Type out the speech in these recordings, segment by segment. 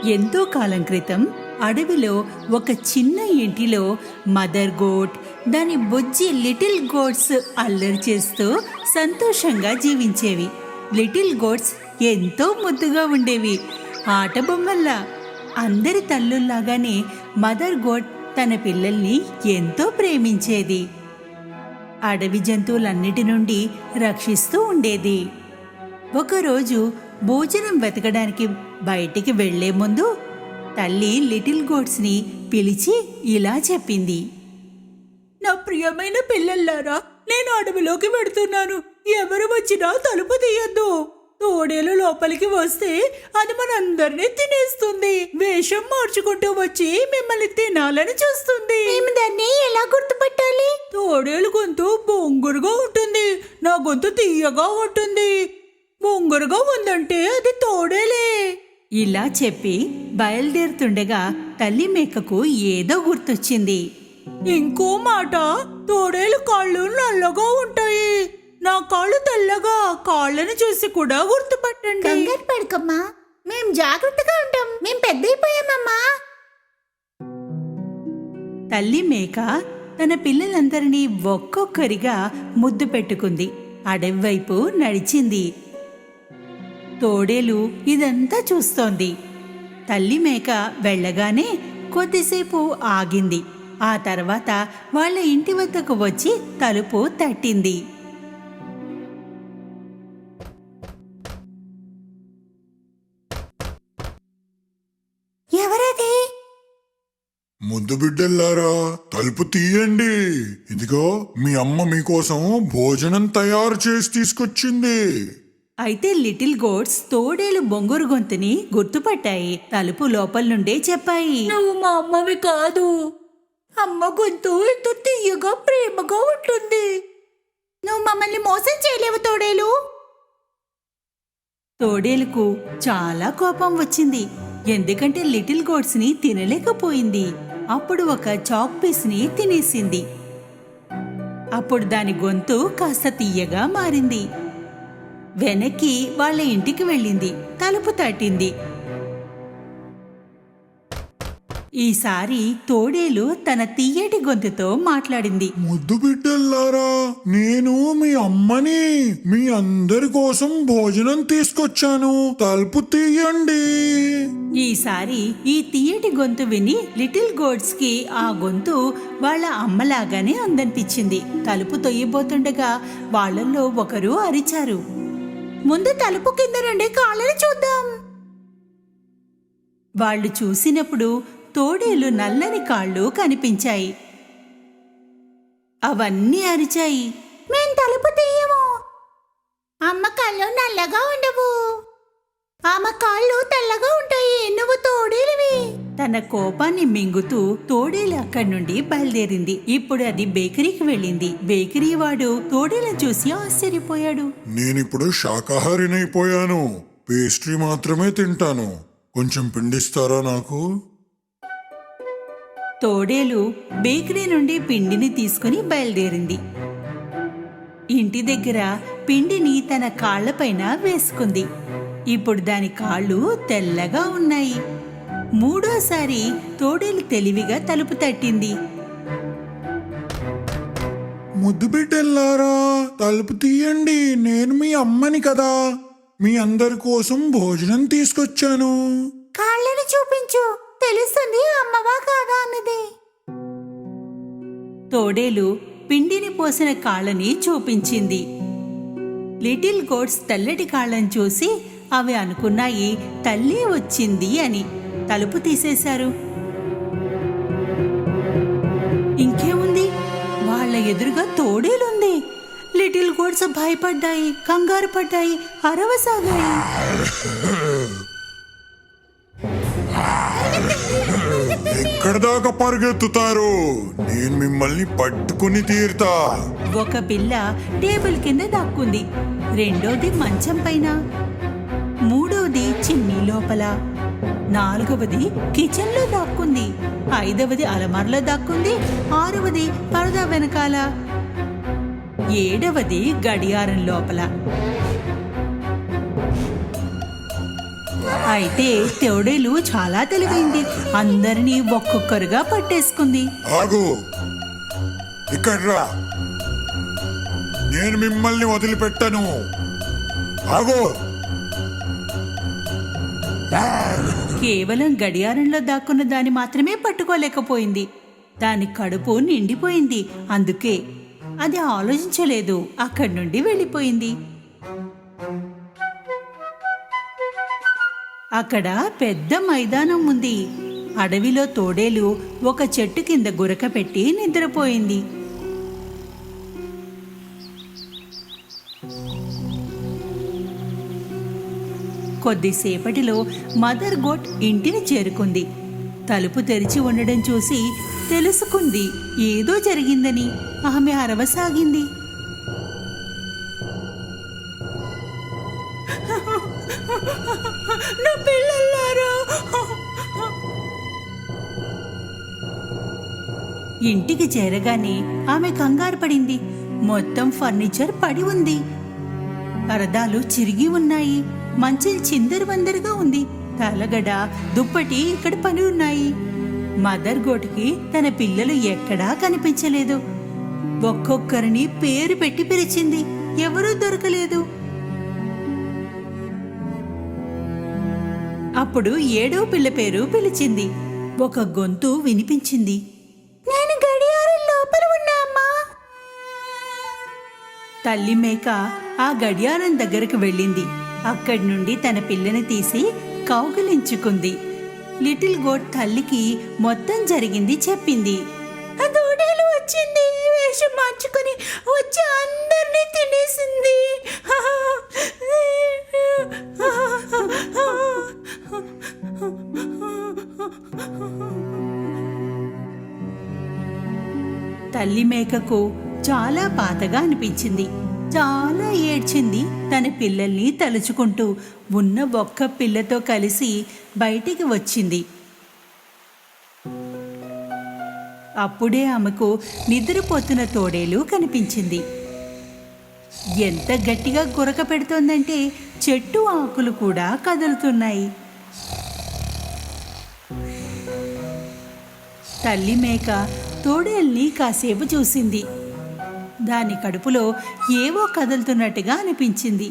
ఎంతో కాలం క్రితం అడవిలో ఒక చిన్న ఇంటిలో మదర్ గోట్, దాని బుజ్జి లిటిల్ గోట్స్ అల్లరి చేస్తూ సంతోషంగా జీవించేవి. లిటిల్ గోట్స్ ఎంతో ముద్దుగా ఉండేవి, ఆట బొమ్మల్లా. అందరి తల్లుల్లాగానే మదర్ గోట్ తన పిల్లల్ని ఎంతో ప్రేమించేది. అడవి జంతువులన్నిటి నుండి రక్షిస్తూ ఉండేది. ఒకరోజు భోజనం వెతకడానికి బయటికి వెళ్లే ముందు తల్లి లిటిల్ గోట్స్ని పిలిచి ఇలా చెప్పింది. నా ప్రియమైన పిల్లల్లారా, నేను అడవిలోకి వెడుతున్నాను. ఎవరు వచ్చినా తలుపు తీయొద్దు. తోడేలు లోపలికి వస్తే అది మనందరినీ తినేస్తుంది. వేషం మార్చుకుంటూ వచ్చి మిమ్మల్ని తినాలని చూస్తుంది. మేము దాన్ని ఎలా గుర్తుపట్టాలి? తోడేలు గొంతు బొంగురుగా ఉంటుంది, నా గొంతు తీయగా ఉంటుంది. బొంగురుగా ఉందంటే అది తోడేలే. ఇలా చెప్పి బయలుదేరుతుండగా తల్లి మేకకు ఏదో గుర్తొచ్చింది. ఇంకో మాట, తోడేలు కాళ్ళు నల్లగా ఉంటాయి, నా కాళ్ళు తెల్లగా. కాళ్ళని చూసి కూడా గుర్తుపట్టండి. కంగారు పడకమ్మా, మేం జాగ్రత్తగా ఉంటాం. మేం పెద్దయిపోయామమ్మా. తల్లి మేక తన పిల్లలందరినీ ఒక్కొక్కరిగా ముద్దు పెట్టుకుంది. అడవి వైపు నడిచింది. తోడేలు ఇదంతా చూస్తోంది. తల్లి మేక వెళ్ళగానే కొద్దిసేపు ఆగింది. ఆ తర్వాత వాళ్ళ ఇంటి వద్దకు వచ్చి తలుపు తట్టింది. ఎవరది? ముద్దు బిడ్డల్లారా, తలుపు తీయండి. ఇదిగో మీ అమ్మ మీకోసం భోజనం తయారు చేసి తీసుకొచ్చింది. అయితే లిటిల్ గోట్స్ తోడేలు బొంగురు గొంతుని గుర్తుపట్టాయి. తలుపు లోపల నుండే చెప్పాయి, నువ్వు మా అమ్మవి కాదు. అమ్మ గొంతు ఎంతో తీయగా ప్రేమగా ఉంటుంది. నువ్వు మమ్మల్ని మోసం చేయలేవు తోడేలు. తోడేలుకు చాలా కోపం వచ్చింది, ఎందుకంటే లిటిల్ గోట్స్ ని తినలేకపోయింది. అప్పుడు ఒక చాక్ పీస్ ని తినేసింది. అప్పుడు దాని గొంతు కాస్త తీయగా మారింది. వెనక్కి వాళ్ళ ఇంటికి వెళ్ళింది. తలుపు తట్టింది. ఈసారి తోడేలు తన తీయటి గొంతుతో మాట్లాడింది. ముద్దు బిడ్డల్లారా, నేను మీ అమ్మని. మీ అందరి కోసం భోజనం తీసుకొచ్చాను. తలుపు తీయండి. ఈసారి ఈ తీయటి గొంతు విని లిటిల్ గోట్స్ కి ఆ గొంతు వాళ్ళ అమ్మలాగానే ఉందనిపించింది. తలుపు తొయ్యబోతుండగా వాళ్ళల్లో ఒకరు అరిచారు, ముందు తలుపు కింద నుండి కాళ్ళని చూద్దాం. వాళ్ళు చూసినప్పుడు తోడేలు నల్లని కాళ్ళు కనిపించాయి. అవన్నీ అరిచాయి, మేం తలుపు తీయము. అమ్మ కాళ్ళు నల్లగా ఉండవు, ఆమె కాళ్ళు తెల్లగా ఉంటాయి. నువ్వు తోడేలివి. తన కోపాన్ని మింగుతూ తోడేలు అక్కడి నుండి బయలుదేరింది. ఇప్పుడు అది బేకరీకి వెళ్ళింది. బేకరీ వాడు తోడేలను చూసి ఆశ్చర్యపోయాడు. నేనిప్పుడు శాకాహారినైపోయాను. పేస్ట్రీ మాత్రమే తింటాను. కొంచెం పిండిస్తారా నాకు? తోడేలు బేకరీ నుండి పిండిని తీసుకుని బయలుదేరింది. ఇంటి దగ్గర పిండిని తన కాళ్లపైన వేసుకుంది. ఇప్పుడు దాని కాళ్ళు తెల్లగా ఉన్నాయి. మూడోసారి తోడేలు తెలివిగా తలుపు తట్టింది. ముద్దు బిడ్డల్లారా, తలుపు తీయండి. నేను మీ అమ్మని కదా. మీ అందరి కోసం భోజనం తీసుకొచ్చాను. కాళ్ళని చూపించు, తెలుస్తుంది అమ్మవా కాదా అన్నది. తోడేలు పిండిని పోసిన కాళ్ళని చూపించింది. లిటిల్ గోట్స్ తెల్లటి కాళ్ళని చూసి అవి అనుకున్నాయి తల్లి వచ్చింది అని. తలుపు తీసేశారు. ఇంకేముంది, వాళ్ళ ఎదురుగా తోడేలుంది. లిటిల్ గోట్స్ భయపడ్డాయి, కంగారు పడ్డాయి, అరవసాగాయి. ఎక్కడ దాకా పరిగెత్తుతారు? నేను మిమ్మల్ని పట్టుకుని తీరుతా. ఒక పిల్ల టేబుల్ కింద దాక్కుంది, రెండోది మంచం పైన, మూడవది చిమ్నీ లోపల, నాలుగవది కిచెన్ లో దాక్కుంది, ఐదవది అలమార్లో దాక్కుంది, ఆరవది పరదా వెనకాల, ఏడవది గడియారం లోపల. అయితే తోడేలు చాలా తెలివైంది. అందరినీ ఒక్కొక్కరుగా పట్టేసుకుంది. ఆగు, ఇక్కడ రా. నేను మిమ్మల్ని వదిలిపెట్టను. ఆగు. కేవలం గడియారంలో దాక్కున్న దాన్ని మాత్రమే పట్టుకోలేకపోయింది. దాని కడుపు నిండిపోయింది. అందుకే అది ఆలోచించలేదు, అక్కడి నుండి వెళ్ళిపోయింది. అక్కడ పెద్ద మైదానం ఉంది. అడవిలో తోడేలు ఒక చెట్టు కింద గురక పెట్టి నిద్రపోయింది. కొద్దిసేపటిలో మదర్ గోట్ ఇంటిని చేరుకుంది. తలుపు తెరిచి ఉండడం చూసి తెలుసుకుంది ఏదో జరిగిందని. ఆమె అరవసాగింది. నా పిల్లలారా! ఇంటికి చేరగానే ఆమె కంగారు పడింది. మొత్తం ఫర్నిచర్ పడి ఉంది. పరదాలు చిరిగి ఉన్నాయి. మంచం చిందరవందరగా ఉంది. తలగడ, దుప్పటి ఇక్కడ పని ఉన్నాయి. మదర్ గోటుకి తన పిల్లలు ఎక్కడా కనిపించలేదు. ఒక్కొక్కరిని పేరు పెట్టి పిలిచింది. ఎవరూ దొరకలేదు. అప్పుడు 7వ పిల్ల పేరు పిలిచింది. ఒక గొంతు వినిపించింది. నేను గడియారం లోపల ఉన్నా అమ్మా. తల్లి మేక ఆ గడియారం దగ్గరకు వెళ్ళింది. అక్కడి నుండి తన పిల్లని తీసి కౌగిలించుకుంది. లిటిల్ గోట్ తల్లికి మొత్తం జరిగింది చెప్పింది. ఆ తోడేలు వచ్చింది. వేషం మార్చుకుని వచ్చి అందరినీ తినేసింది. తల్లి మేకకు చాలా బాధగా అనిపించింది. చాలా ఏడ్చింది. తన పిల్లల్ని తలుచుకుంటూ ఉన్న ఒక్క పిల్లతో కలిసి బయటికి వచ్చింది. అప్పుడే ఆమెకు నిద్రపోతున్న తోడేలు కనిపించింది. ఎంత గట్టిగా గురక పెడుతోందంటే చెట్టు ఆకులు కూడా కదులుతున్నాయి. తల్లి మేక తోడేల్ని కాసేపు చూసింది. దాని కడుపులో ఏవో కదులుతున్నట్టుగా అనిపించింది.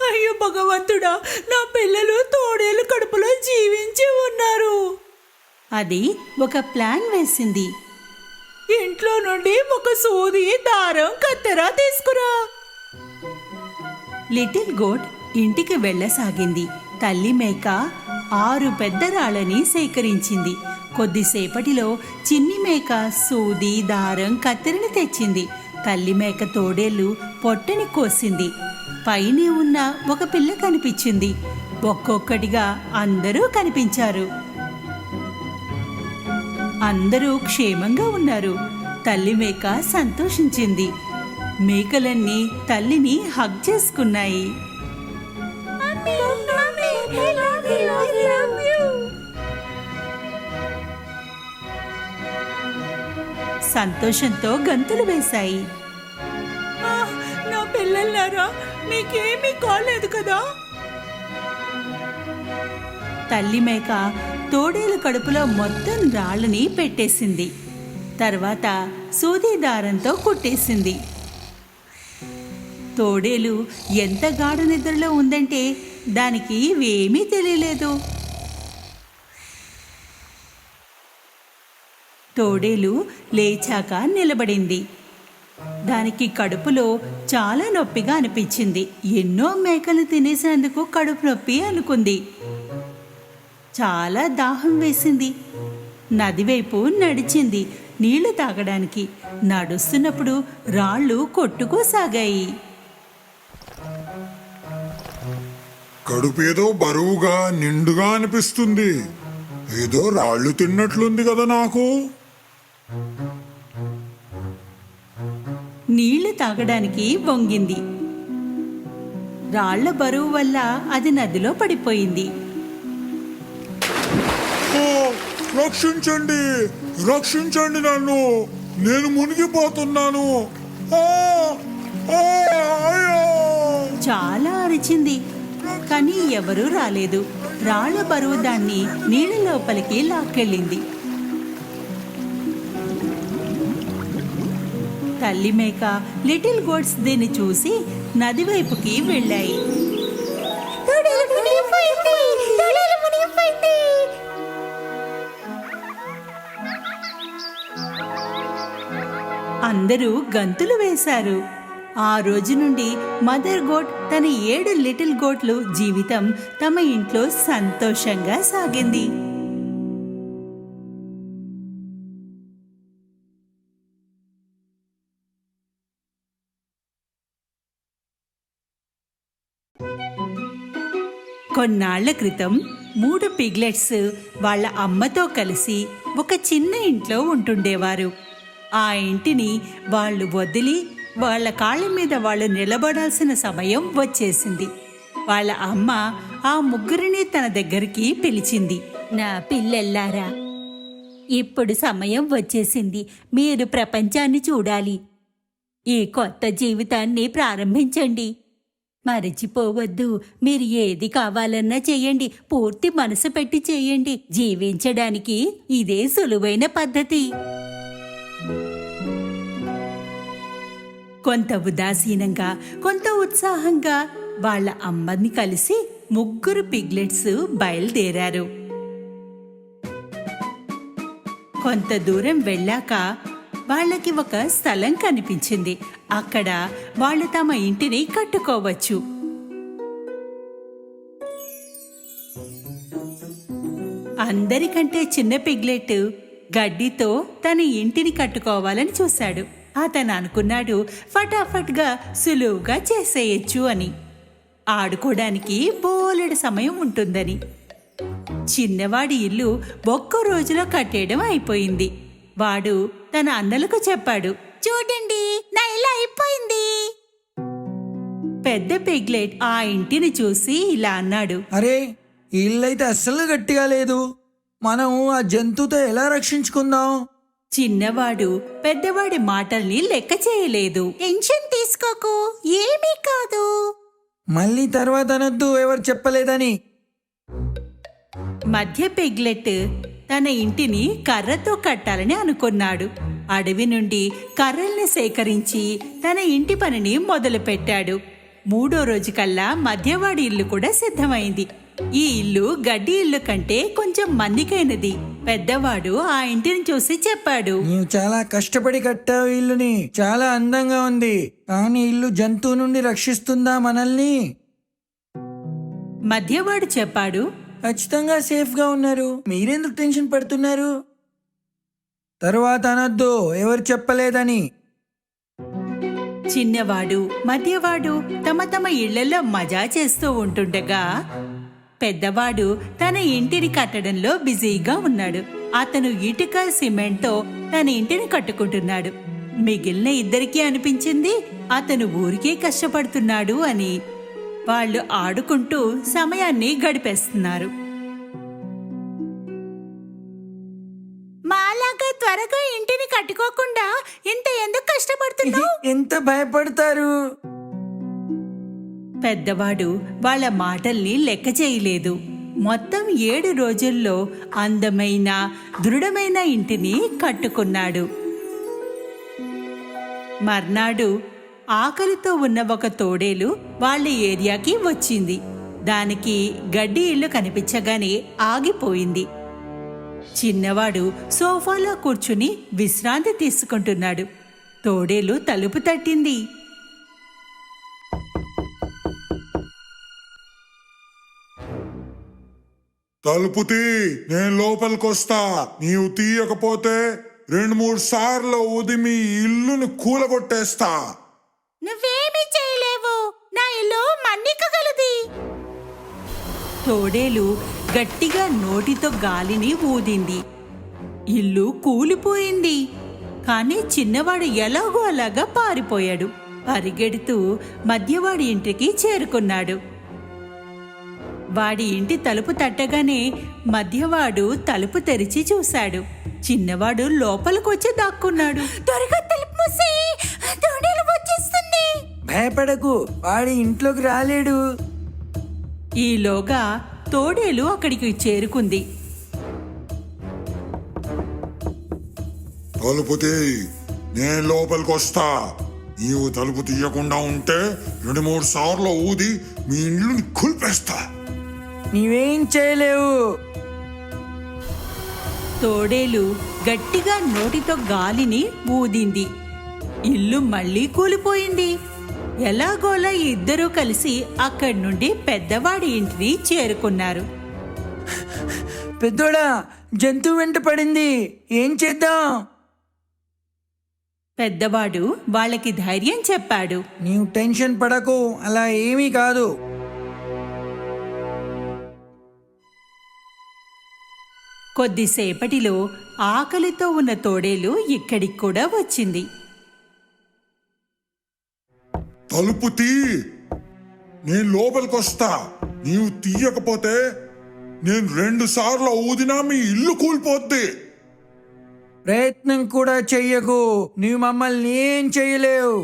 అయ్యో భగవంతుడా, నా పిల్లలు తోడేలు కడుపులో జీవించి ఉన్నారు. అది ఒక ప్లాన్ వేసింది. ఇంట్లో నుండి ఒక సూది, దారం, కత్తెర తీసుకురా. లిటిల్ గోట్ ఇంటికి వెళ్ళసాగింది. తల్లి మేక 6 పెద్ద రాళ్ళని సేకరించింది. కొద్దిసేపటిలో చిన్ని మేక సూది, దారం, కత్తెరని తెచ్చింది. తల్లి మేక తోడేలు పొట్టని కోసింది. పైన ఉన్న ఒక పిల్ల కనిపించింది. ఒక్కొక్కటిగా అందరూ కనిపించారు. అందరూ క్షేమంగా ఉన్నారు. తల్లి మేక సంతోషించింది. మేకలన్నీ తల్లిని హగ్ చేసుకున్నాయి. సంతోషంతో గంతులు వేశాయి. నా పిల్లలారా, మీకేమీ కాలేదు కదా? తల్లి మేక తోడేలు కడుపులో మొత్తం రాళ్ళని పెట్టేసింది. తర్వాత సూది దారంతో కుట్టేసింది. తోడేలు ఎంత గాఢ నిద్రలో ఉందంటే దానికి ఏమీ తెలియలేదు. తోడేలు లేచాక నిలబడింది. దానికి కడుపులో చాలా నొప్పిగా అనిపించింది. ఎన్నో మేకలు తినేసినందుకు కడుపు నొప్పి అనుకుంది. చాలా దాహం వేసింది. నది వైపు నడిచింది నీళ్లు తాగడానికి. నడుస్తున్నప్పుడు రాళ్ళు కొట్టుకోసాగాయి. కడుపేదో బరువుగా నిండుగా అనిపిస్తుంది. ఏదో రాళ్ళు తిన్నట్లుంది కదా నాకు. నీళ్లు తాగడానికి వంగింది. రాళ్ల బరువు వల్ల అది నదిలో పడిపోయింది. ఓ, రక్షించండి, రక్షించండి నన్ను, నేను మునిగిపోతున్నాను. ఆ, ఆ, అయ్యో! చాలా అరిచింది, కానీ ఎవరూ రాలేదు. రాళ్ల బరువు దాన్ని నీళ్ళ లోపలికి లాక్కెళ్ళింది. తల్లి మేక, లిటిల్ గోట్స్ దీన్ని చూసి నది వైపుకి వెళ్ళాయి. తోడేలు మునిగిపోయింది, తోడేలు మునిగిపోయింది. అందరూ గంతులు వేశారు. ఆ రోజు నుండి మదర్ గోట్ తన 7 లిటిల్ గోట్లు జీవితం తమ ఇంట్లో సంతోషంగా సాగింది. కొన్నాళ్ల క్రితం 3 పిగ్లెట్స్ వాళ్ళ అమ్మతో కలిసి ఒక చిన్న ఇంట్లో ఉంటుండేవారు. ఆ ఇంటిని వాళ్ళు వదిలి వాళ్ళ కాళ్ళ మీద వాళ్ళు నిలబడాల్సిన సమయం వచ్చేసింది. వాళ్ళ అమ్మ ఆ ముగ్గురిని తన దగ్గరికి పిలిచింది. నా పిల్లల్లారా, ఇప్పుడు సమయం వచ్చేసింది. మీరు ప్రపంచాన్ని చూడాలి. ఈ కొత్త జీవితాన్ని ప్రారంభించండి. మరచిపోవద్దు, మీరు ఏది కావాలన్నా చెయ్యండి. పూర్తి మనసు పెట్టి చెయ్యండి. జీవించడానికి ఇదే సులువైన పద్ధతి. కొంత ఉదాసీనంగా, కొంత ఉత్సాహంగా వాళ్ళ అమ్మని కలిసి 3 పిగ్లెట్స్ బయలుదేరారు. కొంత దూరం వెళ్ళాక వాళ్ళకి ఒక స్థలం కనిపించింది. అక్కడ వాళ్ళు తమ ఇంటిని కట్టుకోవచ్చు. అందరికంటే చిన్న పిగ్లెట్ గడ్డితో తన ఇంటిని కట్టుకోవాలని చూశాడు. అతను అనుకున్నాడు ఫటాఫట్గా సులువుగా చేసేయచ్చు అని. ఆడుకోవడానికి బోలెడు సమయం ఉంటుందని. చిన్నవాడి ఇల్లు 1 రోజులో కట్టేయడం అయిపోయింది. వాడు తన అన్నలకు చెప్పాడు, చూడండి, నా ఇల్లు అయిపోయింది. పెద్ద పిగ్లెట్ ఆ ఇంటిని చూసి ఇలా అన్నాడు, అరే, ఈ ఇల్లైతే అస్సలు గట్టిగా లేదు. మనం ఆ జంతువుతో ఎలా రక్షించుకుందాం? చిన్నవాడు పెద్దవాడి మాటల్ని లెక్క చేయలేదు. టెన్షన్ తీసుకోకు, ఏమీ కాదు. మళ్ళీ తర్వాత అనొద్దు, ఎవరు చెప్పలేదని. మధ్య పిగ్లెట్ తన ఇంటిని కర్రతో కట్టాలని అనుకున్నాడు. అడవి నుండి కర్రల్ని సేకరించి తన ఇంటి పనిని మొదలుపెట్టాడు. 3వ రోజు కల్లా మధ్యవాడి ఇల్లు కూడా సిద్ధమైంది. ఈ ఇల్లు గడ్డి ఇల్లు కంటే కొంచెం మన్నికైనది. పెద్దవాడు ఆ ఇంటిని చూసి చెప్పాడు, నీవు చాలా కష్టపడి కట్టావు ఇల్లుని. చాలా అందంగా ఉంది. కానీ ఇల్లు జంతువు నుండి రక్షిస్తుందా మనల్ని? మధ్యవాడు చెప్పాడు, ఖచ్చితంగా సేఫ్ గా ఉన్నారు. మీరెందుకు టెన్షన్ పడుతున్నారు? తరువాత అనొద్దు, ఎవరు చెప్పలేదని. చిన్నవాడు మధ్యవాడు తమ తమ ఇళ్లలో మజా చేస్తూ ఉంటుండగా పెద్దవాడు తన ఇంటిని కట్టడంలో బిజీగా ఉన్నాడు. అతను ఇటుక సిమెంట్తో తన ఇంటిని కట్టుకుంటున్నాడు. మిగిలిన ఇద్దరికీ అనిపించింది అతను ఊరికే కష్టపడుతున్నాడు అని. వాళ్ళు ఆడుకుంటూ సమయాన్ని గడిపేస్తున్నారు. మాలాగా త్వరగా ఇంటిని కట్టుకోకుండా ఇంత ఎందుకు కష్టపడుతున్నావు? ఎంత భయపడతారు? పెద్దవాడు వాళ్ళ మాటల్ని లెక్క చేయలేదు. మొత్తం 7 రోజుల్లో అందమైన దృఢమైన ఇంటిని కట్టుకున్నాడు. మర్నాడు ఆకలితో ఉన్న ఒక తోడేలు వాళ్ళ ఏరియాకి వచ్చింది. దానికి గడ్డి ఇల్లు కనిపించగానే ఆగిపోయింది. చిన్నవాడు సోఫాలో కూర్చుని విశ్రాంతి తీసుకుంటున్నాడు. తోడేలు తలుపు తట్టింది. తలుపు తీ, నేను లోపలికొస్తా. నీవు తీయకపోతే 2-3 సార్లు ఊది మీ ఇల్లుని కూలగొట్టేస్తా. నువ్వేమీ చేయలేవు. నా ఇల్లు మన్నికగలది. తోడేలు గట్టిగా నోటితో గాలిని ఊదింది. ఇల్లు కూలిపోయింది. కానీ చిన్నవాడు ఎలాగో అలాగా పారిపోయాడు. పరిగెడుతూ మధ్యవాడి ఇంటికి చేరుకున్నాడు. వాడి ఇంటి తలుపు తట్టగానే మధ్యవాడు తలుపు తెరిచి చూశాడు. చిన్నవాడు లోపలికొచ్చి దాక్కున్నాడు. త్వరగా తలుపు మూసి, తోడేలు వచ్చేస్తుంది. భయపడకు, వాడి ఇంట్లోకి రాలేడు. ఈలోగా తోడేలు అక్కడికి చేరుకుంది. తలుపు తీయ్, నేను లోపలికి వస్తా. నీవు తలుపు తీయకుండా ఉంటే 2-3 సార్లు ఊది మీ ఇల్లుని కూల్పేస్తా. నీవేం చేయలేవు. తోడేలు గట్టిగా నోటితో గాలిని ఊదింది. ఇల్లు మళ్ళీ కూలిపోయింది. ఎలాగోలా ఇద్దరూ కలిసి అక్కడి నుండి పెద్దవాడి ఇంటిని చేరుకున్నారు. పెద్దోడా, జంతువు వెంట పడింది, ఏం చేద్దాం? పెద్దవాడు వాళ్ళకి ధైర్యం చెప్పాడు. నీవు టెన్షన్ పడకు, అలా ఏమీ కాదు. కొద్దిసేపటిలో ఆకలితో ఉన్న తోడేలు ఇక్కడికి కూడా వచ్చింది. తలుపు తీ, నేను లోపలికి వస్తా. నీవు తీయకపోతే నేను 2 సార్లు ఊదినా మీ ఇల్లు కూలిపోద్ది. ప్రయత్నం కూడా చెయ్యకు, నీవు మమ్మల్ని ఏం చెయ్యలేవు.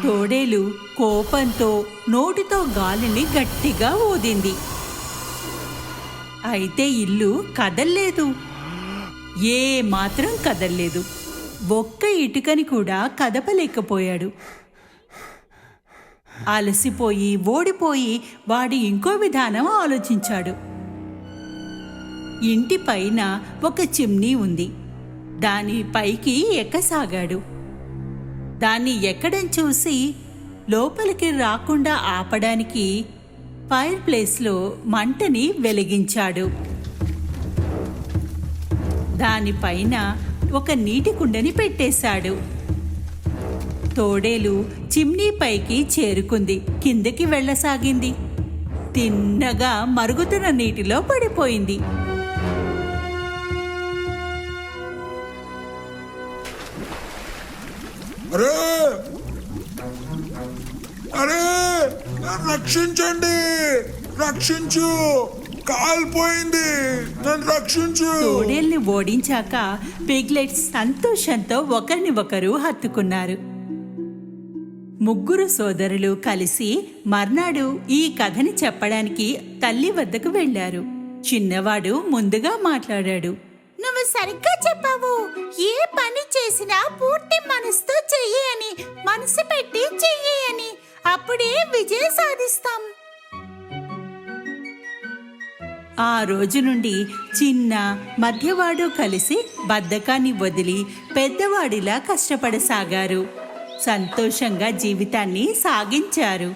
తోడేలు కోపంతో నోటితో గాలిని గట్టిగా ఊదింది. అయితే ఇల్లు కదల్లేదు. ఏ మాత్రం కదల్లేదు. ఒక్క ఇటుకని కూడా కదపలేకపోయాడు. అలసిపోయి ఓడిపోయి వాడి ఇంకో విధానం ఆలోచించాడు. ఇంటి పైన ఒక చిమ్నీ ఉంది. దాని పైకి ఎక్కసాగాడు. దాన్ని ఎక్కడం చూసి లోపలికి రాకుండా ఆపడానికి ఫైర్ ప్లేస్లో మంటని వెలిగించాడు. దానిపైన ఒక నీటి కుండని పెట్టేశాడు. తోడేలు చిమ్నీ పైకి చేరుకుంది. కిందకి వెళ్ళసాగింది. తిన్నగా మరుగుతున్న నీటిలో పడిపోయింది. అరే అరే, నన్ను రక్షించండి, రక్షించు, కాలిపోయింది, నన్ను రక్షించు. తోడేల్ని ఓడించాక పిగ్లెట్స్ సంతోషంతో ఒకరిని ఒకరు హత్తుకున్నారు. ముగ్గురు సోదరులు కలిసి మర్నాడు ఈ కథని చెప్పడానికి తల్లి వద్దకు వెళ్లారు. చిన్నవాడు ముందుగా మాట్లాడాడు. నువ్వు సరిగ్గా చెప్పావు. ఏ పని చేసినా పూర్తి మనసుతో చెయ్యి అని, మనసు పెట్టి చెయ్యి అని, అప్పుడే విజయం సాధిస్తాం. ఆ రోజు నుండి చిన్న మధ్యవాడు కలిసి బద్ధకాన్ని వదిలి పెద్దవాడిలా కష్టపడసాగారు. సంతోషంగా జీవితాన్ని సాగించారు.